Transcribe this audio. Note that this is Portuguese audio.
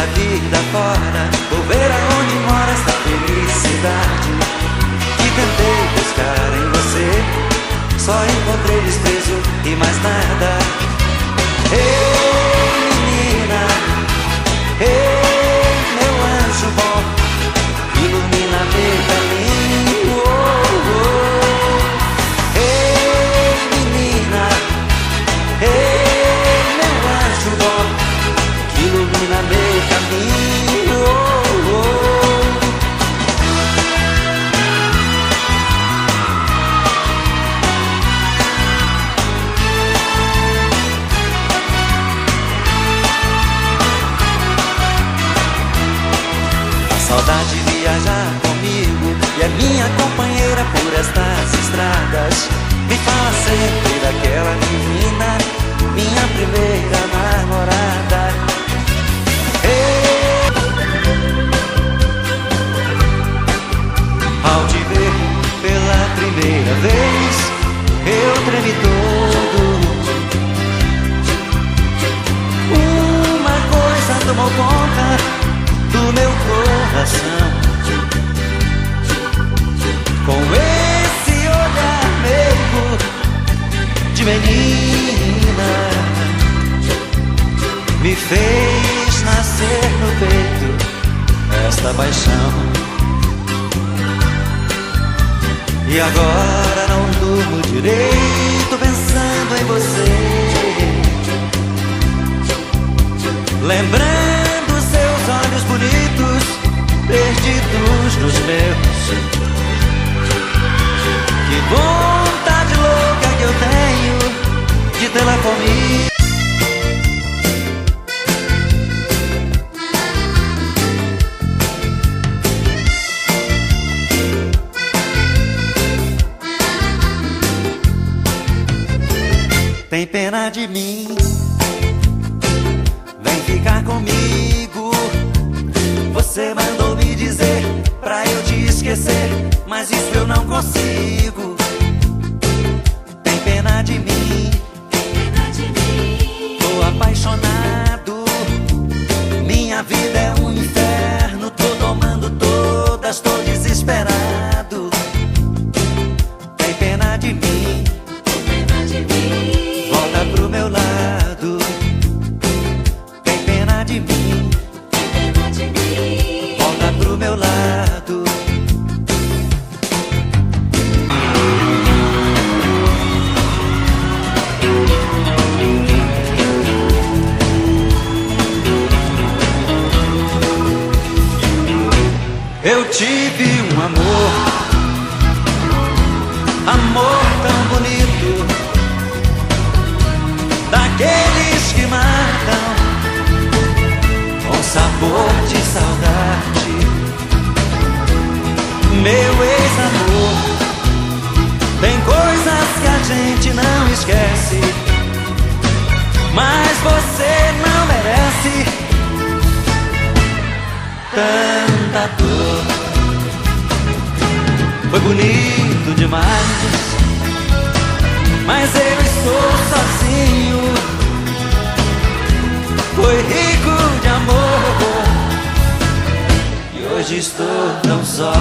pela vida fora, vou ver aonde mora essa felicidade que tentei buscar em você. Só encontrei desprezo e mais nada. Ei, menina, ei, meu anjo bom, ilumina meu caminho. Oh, oh. Ei, menina, ei, meu anjo bom, ilumina meu caminho. Oh, oh. Saudade de viajar comigo e é minha companheira por estas estradas. Me fala sempre daquela menina, minha primeira namorada. Ei, ao te ver pela primeira vez, eu tremi todo. Uma coisa tomou conta do meu coração, com esse olhar meigo de menina, me fez nascer no peito esta paixão. E agora não durmo direito pensando em você, lembrando seus olhos bonitos perdidos nos meus. Que vontade louca que eu tenho de tê-la comigo. Tem pena de mim, vem ficar comigo. Você mandou me dizer pra eu te esquecer, mas isso eu não consigo. Tem pena de mim, tô apaixonado. Minha vida é um inferno, tô tomando todas, tô desesperado. Tem pena de mim, volta pro meu lado. Tem pena de mim, volta pro meu lado. Eu tive um amor, amor tão bonito, daqueles que matam com sabor de saudade. Meu ex-amor, tem coisas que a gente não esquece, mas você não merece tanta dor. Foi bonito demais, mas eu estou sozinho. Foi rico de amor e hoje estou tão só.